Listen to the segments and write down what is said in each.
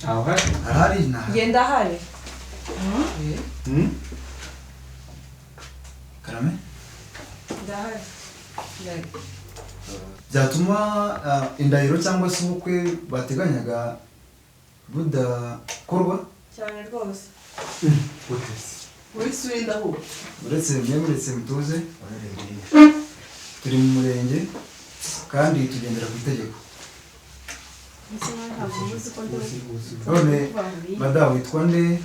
Ahari na. Genda ahari. Karame? Ndahari. Byatuma indahiro cyangwa se ubukwe bateganyaga budakorwa cyane rwose. Wese windaho. Uretse mutuze. Turi mu murenge kandi tugendera ku itegeko. None madamu witwa nde?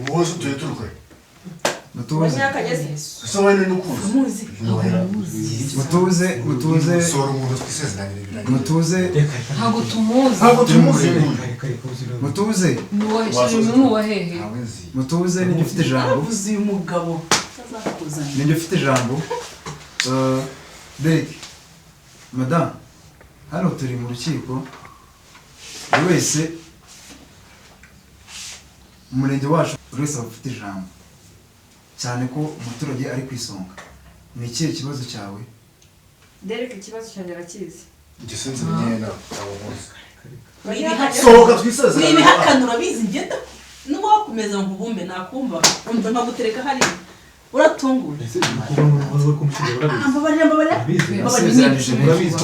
Wowe tuye turukwe. Mutuze. Sobanura nukuzi. Mutuze. Sora umuntu twisezeranyira ibiranye. Mutuze. Ntago tumuzi. Mutuze. Nuwahehe. Mutuze ni ufite ijambo. Uzi uyu mugabo. Azakuzana. Ni ufite ijambo. Derek. Madame. Hano turi mu rukiko. Buri wese umurenge wacu buri wese afite ijambo. Cyane ko umuturage ari kwisonga. Ni ikihe kibazo cyawe? Derek ikibazo cyanjye arakizi. Gisenze nyena abo munsi. Sohoka twisezerana. Ni bihakanura bizi ngenda. Nuko wakomeza nkubumbe nakumva. Umva nkagutereka hari. Uratunguye. Ambabarira.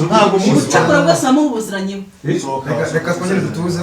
Ntabwo mu cyakora bwose amubuziranye. Reka twongere dutuze.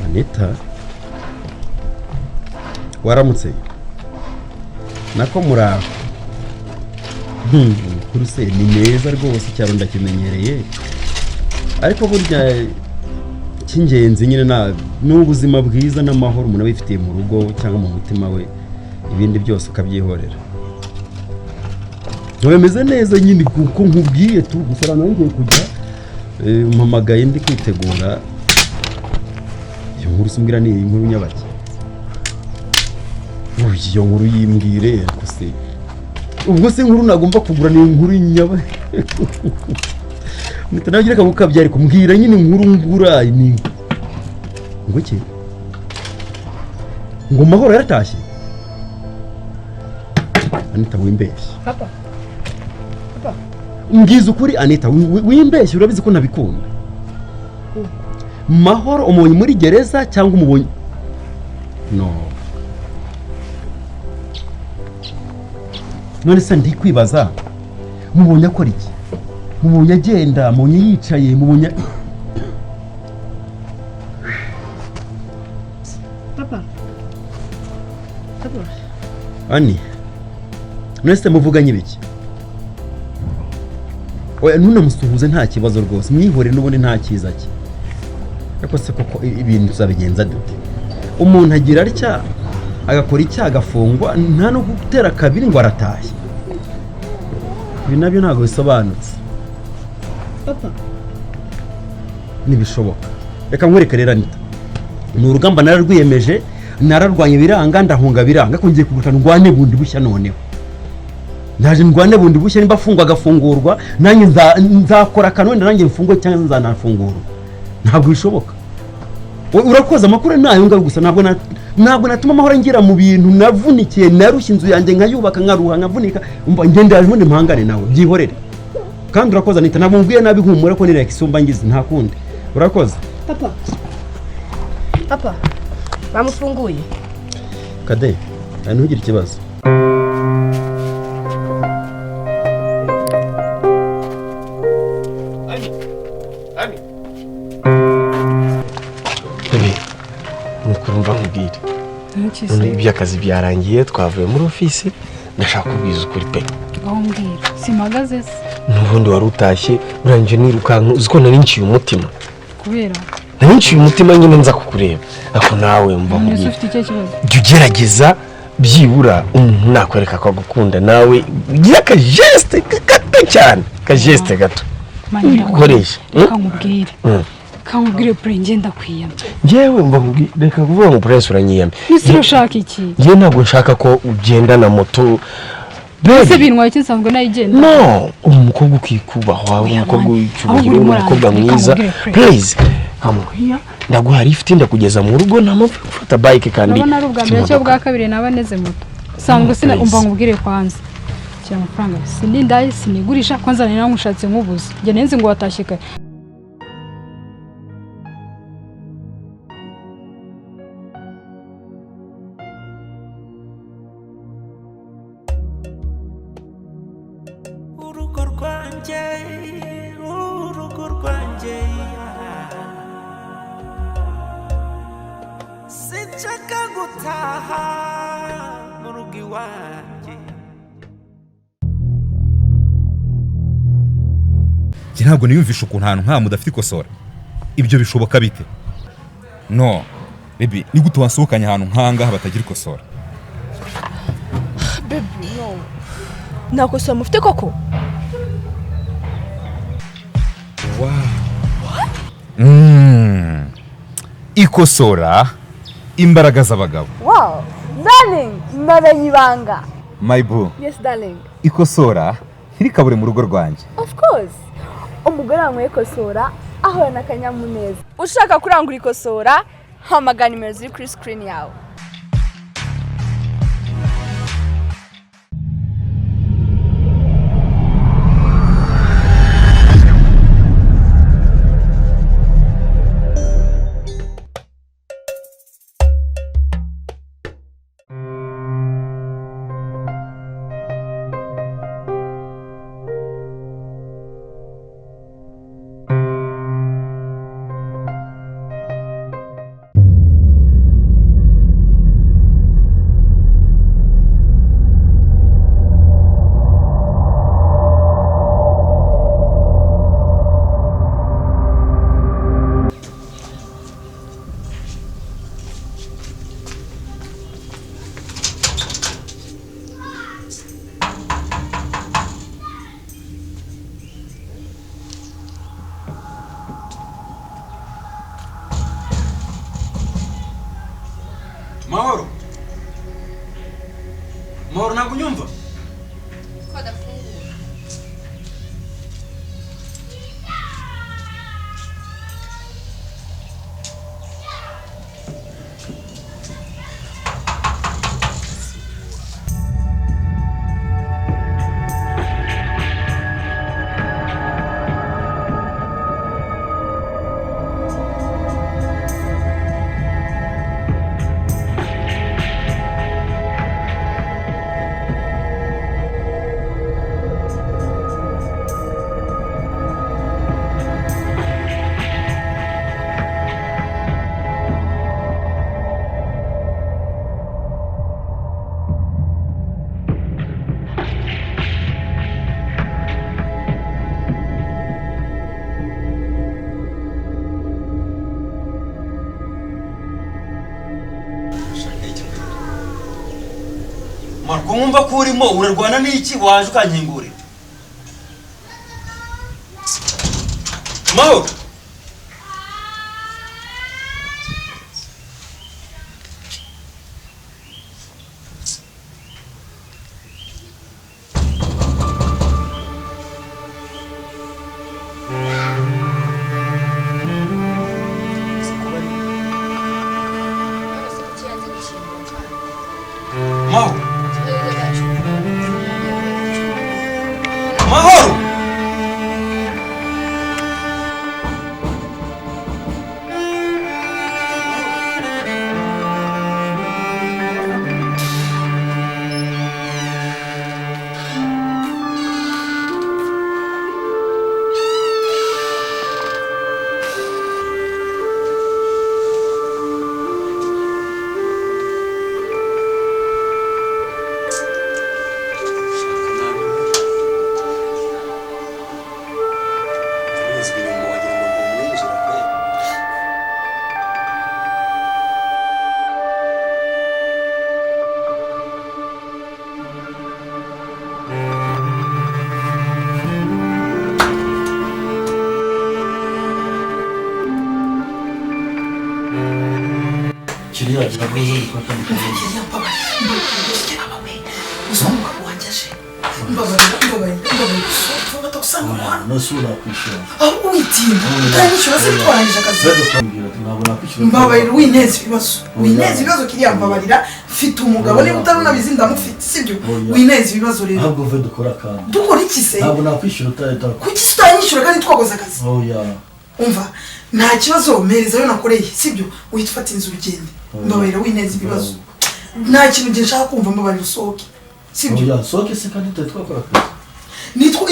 Anita waramutse nako muraho kuruse ni neza rwose cyaro ndakimenyereye ariko burya cy'ingenzi nyine n'ubuzima bwiza n'amahoro umuntu abifitiye mu rugo cyangwa mu mutima we ibindi byose ukabyihorera ntiwemeze neza nyine kuko nkubwiye tu gusa ngiye kujya mpamagaye ndi kwitegura iyo nkuru simbwira ni inkuru nyabaki iyo nkuru yimbwire kose ubwo se inkuru nagomba kugura ni inkuru nyabaki mutanagira kabukabya ariko mbwira nyine inkuru ngura ni ngo ki ngo mahoro yaratashye Anita wimbeshye Papa mbwiza ukuri Anita wimbeshye urabizi ko nabikunda mahoro umunyi muri gereza cyangwa umubonye no none se ndi kwibaza mubonye akora iki mubonye agenda mubonye yicaye mubonye Papa Ani none se muvuganye ibiki oya ntunamusuhuze nta kibazo rwose mwihore n'ubundi nta kiza cye ariko se koko ibintu tuzabigenza dute umuntu agira atya agakora icyaha agafungwa nta no gutera kabiri ngo aratashye ibi nabyo ntabwo bisobanutse Papa ntibishoboka reka nkwereke rero Anita ni urugamba nararwiyemeje nararwanya biranga ndahunga biranga ko ngiye kuguta ndwane bundi bushya noneho ndaje ndwane bundi bushya nimba afungwa agafungurwa nanjye nzakora kanone nanjye mfungwe cyangwa nzanafungurwa ntabwo bishoboka urakoze amakuru nayo ngaho gusa ntabwo natuma amahoro ngira mu bintu navunikiye narushye inzu yanjye nkayubaka nkaruha nkavunika umva ngendera ubundi mpangane nawe byihorere kandi urakoze Anita ntabwo mbwiye nabi humura ko nireka isumba ngize nta kundi urakoze Papa bamufunguye Kade ntugire ikibazo nukurumva nkubwire iby'akazi byarangiye twavuye muri ofisi ndashaka kubwiza ukuri pe mbwira simagaze se n'ubundi wari utashye urangije nirukanka uzi ko nari nciye umutima kubera nari nciye umutima nyine nza kukureba ariko nawe mva nkubwira ufite icyo kibazo jya ugerageza byibura umuntu nakwereka ko agukunda nawe ugira akajeste gato cyane akajeste gato ukoresha kankubwire pure ngenda kwiyama njyewe mva nkubwire reka kuvuga ngo prince uranyiyama ese urashaka iki njye ntabwo nshaka ko ugenda na moto ese bintwaye iki nsanzwe nayigenda no umukobwa ukikubahwa umukobwa w'icyubahiro umukobwa mwiza please amuhiya ndaguha lift ndakugeza mu rugo nta mpamvu ufata bike kandi urabona ari ubwa mbere cyo bwa kabiri naba neze moto sanzwe sina umva nkubwire kwanza kira amafaranga sinindai sinigurisha kwanza nari namushatse nkubuze njye nenze ngo watashye kare ntabwo niyumvisha ukuntu ahantu nka mudafite ikosora ibyo bishoboka bite no baby ni gute wasohokanye ahantu nk'ahangaha batagira ikosora baby no nta kosora mufite koko ikosora imbaraga z'abagabo wow darling namenye ibanga my boo yes darling ikosora ntirikabure mu rugo rwanjye of course umugore wanyweye ikosora ahorana akanyamuneza ushaka kurangura ikosora hamagana nimero ziri kuri screen yawe Mahoro ntabwo unyumva Marko mwumva ko urimo urarwana n'iki waje ukankingurira Mahoro Mahoro kiriya kiravuze gufata mu kanwa. Kiriya mbabarira umugabo wanjye aje mbabarira batakusanga umuhanda Nasura kwishyura. aho witinda utanyishyura se twarangije akazi Ntabwo nakwishyura. mbabarira wineza ibibazo kiriya mbabarira mfite umugabo niba utarunabizi ndamufite sibyo wineza ibibazo rero Ntabwo ve dukora kandi. dukora iki se Ntabwo nakwishyura utahita. kuki se utanyishyura kandi twakoze akazi Oya. umva nta kibazo mpereza ayo nakoreye sibyo uhita ufata inzu ugende mbabarira wineza ibibazo nta kintu gihe nshaka kumva mbabarira usohoke sibyo Oya soke se kandi twakora akazi.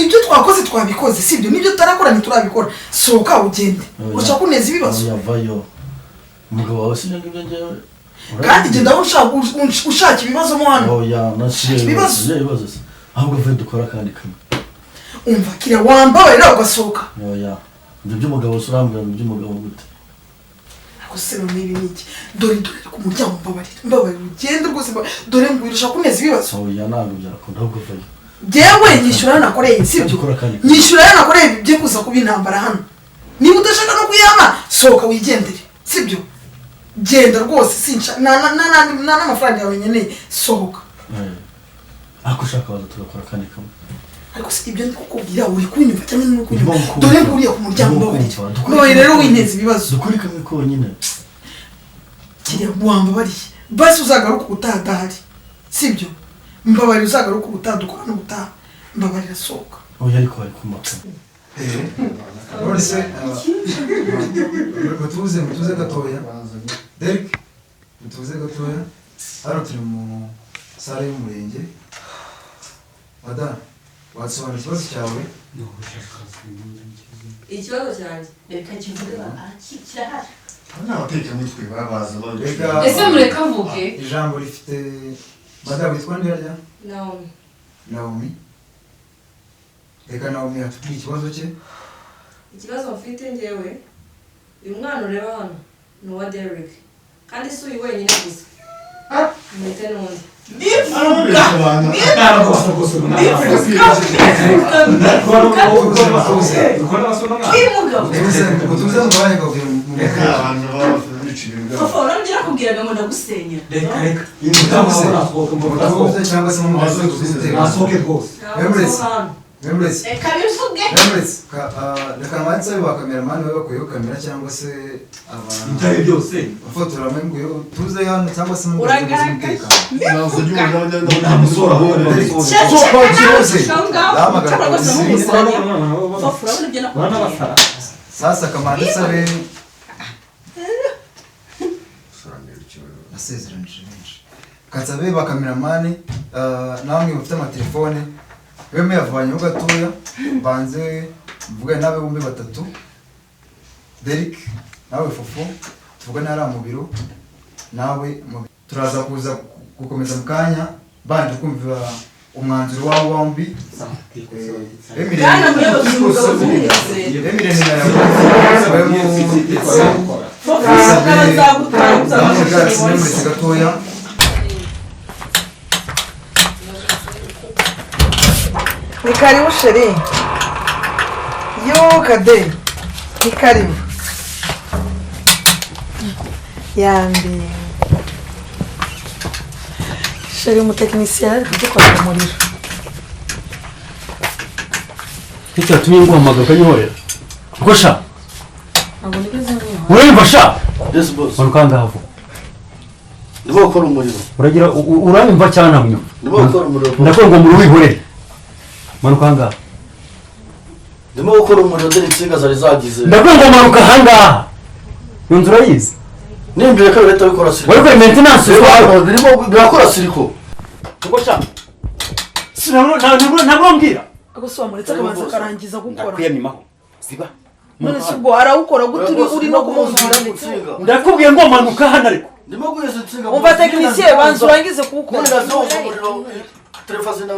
ibyo twakoze twabikoze sibyo n'ibyo tutarakora ntiturabikora sohoka ugende ushaka kuneza ibibazo Oya vayo. Umugabo wawe sinanga ibyo njyewe. kandi genda ushaka ibibazo mo hano Oya nasiye ibibazo se. Ahubwo ve dukora kandi kamwe. umva kiriya wambabarira ugasohoka Oya. Ibyo by'umugabo surambira by'umugabo gute? Gusema nibi niki dore ku muryango mbabarira ugende rwose dore ngwirusha kuneza ibibazo Oya ntabwo byarakunda ahubwo vayo. Jewe nyishyura nakoreye sibyo nyishyura nakoreye bye kuza kuba intambara hano niba udashaka no kuyama sohoka wigendere sibyo genda rwose sinca n'amafaranga yawe nkeneye sohoka ako ushaka waza tugakora kandi kamwe ariko si ibyo ndi kukubwira uri kunyumva cyangwa ni kunyumva dore nguriye ku muryango mbabarira rero wineza ibibazo dukuri kamwe konyine kiriya wambabariye basi uzagaruka ubutaha adahari sibyo mbabarira uzagaruka ubutaha dukora n'ubutaha mbabarira sohoka oya ariko bari kumaka Nonese mutuze gatoya Derek mutuze gatoya hano turi mu sare y'umurenge Ada wasobanura ikibazo cyawe ikibazo cyanjye reka kivuge kirahari n'abateka mitwe babaza ese mureka mvuge ijambo rifite madamu witwa nde rya Naomi reka Naomi atubwire ikibazo cye ikibazo mfite njyewe uyu mwana ureba hano ni uwa Derek kandi si uyu wenyine gusa mwite n'undi nakubwiraga ngo ndagusenya cyangwa se mu maso nasohoke rwose reka amanitse ba kameramani babe bakuyeho kamera cyangwa se ibyo byose bafotora amenguyeho tuze hano cyangwa se mu sasa kamanda sabe asezeranije benshi katsabe ba kameramani namwe bafite amatelefone weme yavanyeho gatoya banze mvugane nawe bombi batatu Derek nawe Fufu tuvugane ari mu biro nawe turaza kuza gukomeza mu kanya banje kumva umwanzuro wabo bombi ni karibu sheri yo kade ni karibu yambi sheri umutekinisiye ari kudukora umuriro icyatumye nguhamagara ukanyihorera kuko sha ntabwo nigeze nk'iyo uremba sha yes boss marukanga havu ndimo gukora umuriro uragira uranyumva cyane ntabwo ndimo gukora umuriro ndakora ngo umuriro wihorere marukanga ndimo gukora umuriro dore insinga zari zagize ndakora ngo maruka ahangaha iyo nzu urayizi nimbere ko leta bikora siriko wari kuri maintenance wawe birimo birakora siriko kuko sha ntabwo mbwira agusobanuretse akabanza akarangiza gukora ndakwiyamimaho ziba none si ubwo arawukora gute uri no kumubwira gute ndakubwiye ngo manuka hano ariko ndimo guheza insinga umva tekinisiye banza urangize kuwukora none ndazoza umuriro telefone na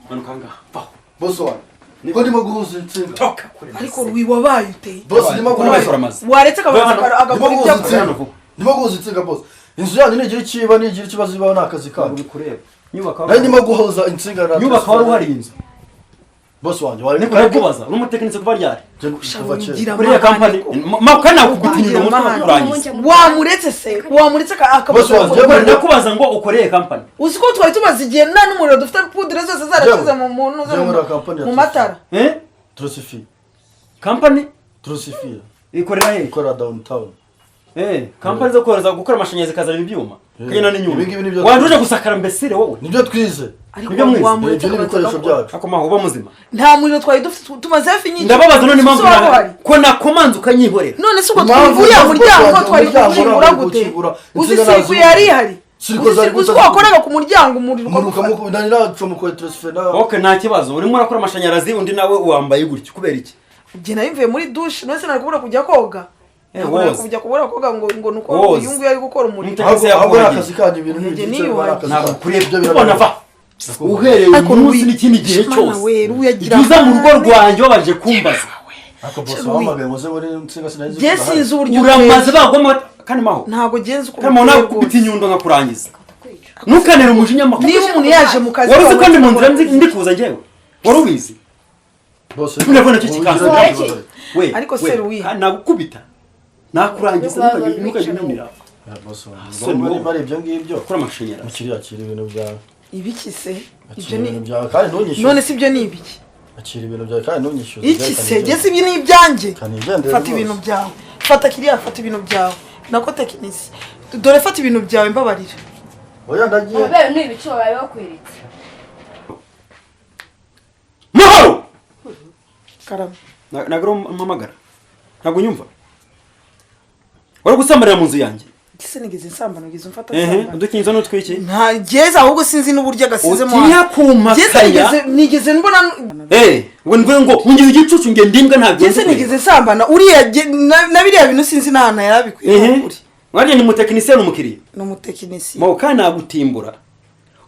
manuka ngaha va boss wanjye niko ndimo guhuza insinga ariko wiwabaye uteye boss ndimo guhuza waretse akabanza agakora ibyo akora ndimo guhuza insinga boss inzu yanyu nigira ikiba nigira ikibazo ibaho n'akazi kanyu kureba nyubaka nari ndimo guhuza insinga na nyubaka wari uhari inzu boss wanjye wari niko kubaza n'umutekinisiye kuva ryari Ngira muri ya company makana kugutinira umutwe kurangiza wamuretse se wamuretse boss wanjye ndakubaza ngo ukoreye company uziko twari tumaze igihe nta n'umuriro dufite pudre zose zarakize mu muntu mu matara Trosifi company Trosifi ikorera he ikora downtown company zo koreza gukora amashanyarazi kazana ibyuma kagena n'inyuma Ibi nibyo wanduje gusakara mbesire wowe nibyo twize nibyo mwize ibyo n'ibikoresho byacu ako maho uba muzima nta muriro twari dufite tumaze hafi nyinshi ndababaza none impamvu ko nakomanze ukanyihorera none se uko twivuye mu muryango twari kujingura gute uzi siku yari ihari uzi ko wakoraga ku muryango umuriro okay nta kibazo urimo urakora amashanyarazi undi nawe wambaye gutyo kubera iki njye nabivuye muri douche none se nari kubura kujya koga kujya kubura koga ngo nuko uyu nguyu ari gukora umuriro ahubwo akazi kanyu ibintu n'ibyo ntabwo kuriye kubona va uhereye umunsi n'ikindi gihe cyose uza mu rugo rwanjye wabaje kumbaza ako boss wamagaye ngo ze muri nsinga sinazi sinzi uburyo uramaze bagoma kandi maho ntago genze uko kama nawe kubita inyundo nkakurangiza nukanera umujinya makuru niba umuntu yaje mu kazi wari uzi ko ndi mu nzira ndi kuza njyewe wari ubizi boss tunabona cyo kikaza we ariko seruwi nagukubita nakurangiza ntukajya boss wanjye bari ibyo ngibyo kora amashanyarazi mukiri yakira ibintu byawe ibiki se ibyo ni byawe kandi ntunyishyuze none si byo ni ibiki akira ibintu byawe kandi ntunyishyuze iki se gese ibi ni ibyanjye fata ibintu byawe fata kiriya fata ibintu byawe nako tekinisi dore fata ibintu byawe mbabarira oya ndagiye abebe ni ibico bawe bakweretse mahoro karama nagaro mpamagara ntabwo nyumva wari gusambarira mu nzu yanjye gise nigeze nsambana ngize mfata nsambana udukinzo n'utwiki nta geze ahubwo sinzi n'uburyo agasizemo utiya kumakanya nigeze mbona we mvuye ngo ngiye igicucu nge ndimbwa ntabyo gese nigeze nsambana uriya na biriya bintu sinzi n'ahantu yarabikwiye kuri mwariye ni umutekinisiye n'umukiriya n'umutekinisiye mo kana nagutimbura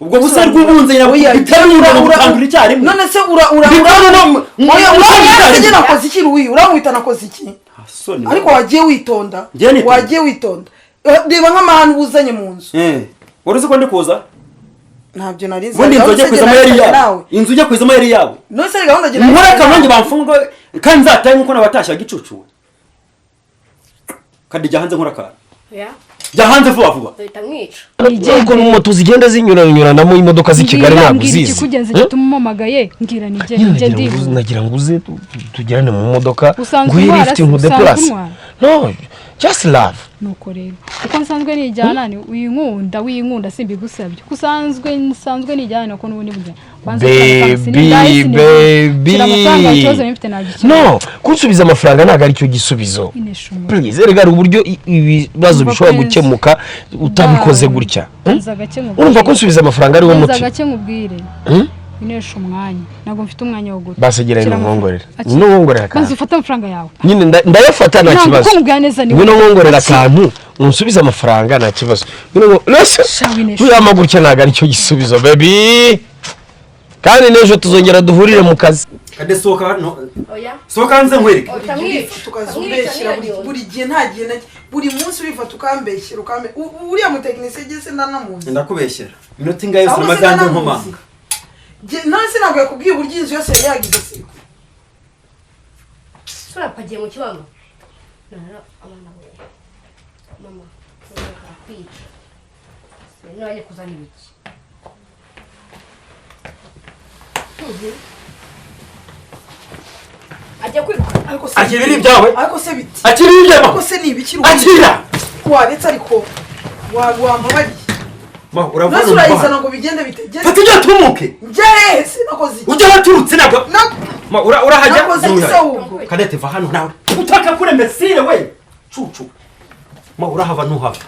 ubwo busa rw'ubunze irabuterura urukangura icyarimo none se ura nakoze iki ruwi uramwita nakoze iki ariko wagiye witonda reba nk'amahane ubuzanye mu nzu wari uzi ko ndi kuza ntabyo narize ubundi inzu ujya kwizamo yari yawe inzu ujya kwizamo yari yawe none se gahunda gira mureka nanjye bamfunga kandi nzataye nkuko nabatashya gicucu kandi jya hanze nkora kara jya hanze vuba vuba uhita mwica uko moto zigenda zinyuranyuranamo imodoka z'i Kigali ntabwo uzizi ikikugenza gituma umamagaye ngira nigende ndibuze nagira ngo uze tugerane mu modoka ngo irifite nkude plus no just love nuko rero uko nsanzwe nijyana ni winkunda simbigusabye kusanzwe nijyana ko n'ubundi bujya baby no kunsubiza amafaranga ntago ari cyo gisubizo please erega uburyo ibibazo bishobora gukemuka utabikoze gutya urumva kunsubiza amafaranga ari wo muti nzagake nkubwire inesha umwanya ntabwo mfite umwanya wo guta basegeranye n'umwongorera kandi ufata amafaranga yawe nyine ndayafata nta kibazo ngwino nkongorera akantu unsubize amafaranga nta kibazo uyama gutya ntabwo ari cyo gisubizo baby kandi n'ejo tuzongera duhurire mu kazi kade sohoka hano sohoka hanze nkwereke tukazubeshyira buri gihe nta gihe buri munsi urifata ukambeshyira uriya mutekinisiye gese ndanamuzi ndakubeshyera minota ingahe yose amaganda nkomanga none se ntabwo yakubwiye uburyo inzu yose yari yagize siku turapagiye mu kibango mama kwica none kuzana ibiki ajya kwiruka akira ibiri byawe ariko se biti akira ibiri byawe ariko se ni ibiki akira waretse ariko wambabariye ma uravuna nase urayizana ngo bigende bitegeze fata ujya tumuke njye sinakoze iki ujya waturutse nabwo ma urahajya nakoze iki se ahubwo kadete va hano nawe utaka kure mesire we cucu ma urahava ntuhava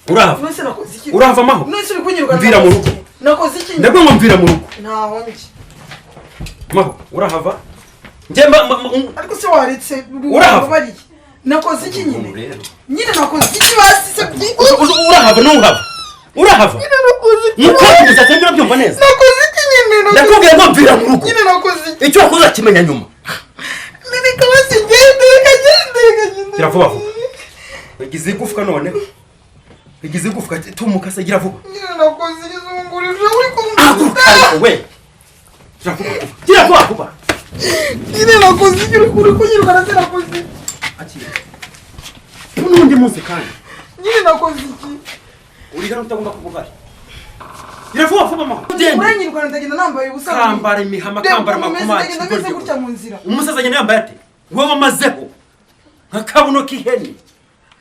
urahava nase nakoze iki urahava maho nase uri kunyirwa mvira mu rugo nakoze iki ndabwo mvira mu rugo ntaho njye maho urahava njye ariko se waretse urahava nakoze iki nyine nakoze iki basi se urahava ntuhava urahava mukabuza cyangwa byumva neza nakoze iki nyine ndakubwiye ngo mvira mu rugo nyine nakoze iki icyo wakoze kimenya nyuma nibika basi gende gira vuba vuba bigize igufwa none bigize igufwa tumuka se gira vuba nyine nakoze izungurije uri kumva we gira vuba vuba. Nyine nakoze iki uri kunyirukana se nakoze Akira n'undi munsi kandi nyine nakoze iki uri hano utagomba kuvuga gira vuba vuba mama uranyirukana ndagenda nambaye ubusa kambara imihama kambara makumaki ndagenda gutya mu nzira umusaza agenda yambaye ate wowe wamazeho nka kabuno k'ihene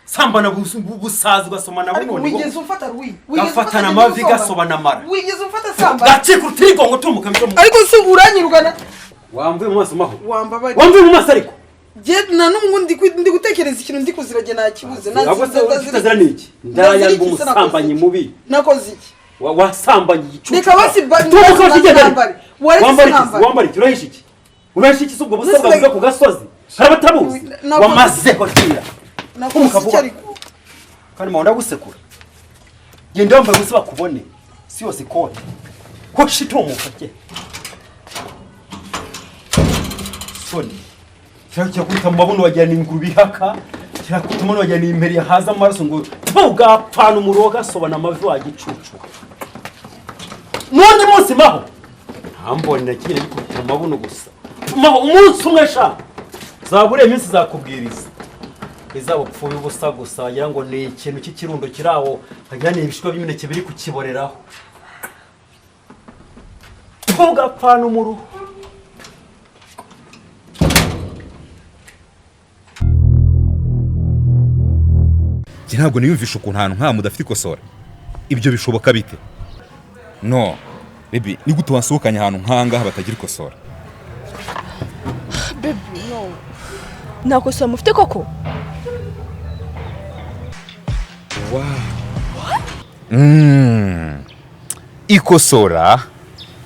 sambana busazi ugasomana bundi wigeze ufata rwi gafatana amavi gasobana mara wigeze ufata samba gacika utirigo ngo tumuka ariko si uranyirukana wamvuye mu maso maho wambabari wamvuye mu maso ariko je na numwe ndi gutekereza ikintu ndi kuzirage nakibuze nazira niki ndayanga umusambanyi mubi nakoze iki wasambanye igicucu reka basi wambara iki urahisha iki subwo busabwa bwa ku gasozi harabatabuzi wamazeho tira kandi mawunda gusekura genda wambaye ubusa bakubone si yose kote ko shitomuka ke soni cyangwa kuta mabuno wajyana inguru bihaka cyangwa kuta mabuno wajyana imperi haza amaraso ngo tugapfana umuroga sobana amavi wa gicucu nundi munsi maho ntambonera kire gikuta mabuno gusa maho umunsi umwe sha zabure iminsi zakubwiriza izabo pfuye ubusa gusa wagira ngo ni ikintu cy'ikirundo kirawo hagira ni ibishwa by'imineke biri kukiboreraho tugapfana umuruho ntabwo niyumvisha ukuntu ahantu nka mudafite ikosora ibyo bishoboka bite no baby ni gute wasohokanye ahantu nk'ahangaha batagira ikosora baby no nakosora mufite koko ikosora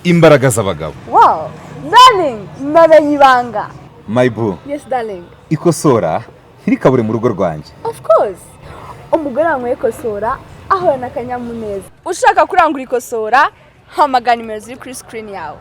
imbaraga z'abagabo wow darling namenye ibanga my boo yes darling ikosora ntirikabure mu rugo rwanjye of course umugore wanyweye ikosora ahorana akanyamuneza ushaka kurangura ikosora hamagana nimero ziri kuri screen yawe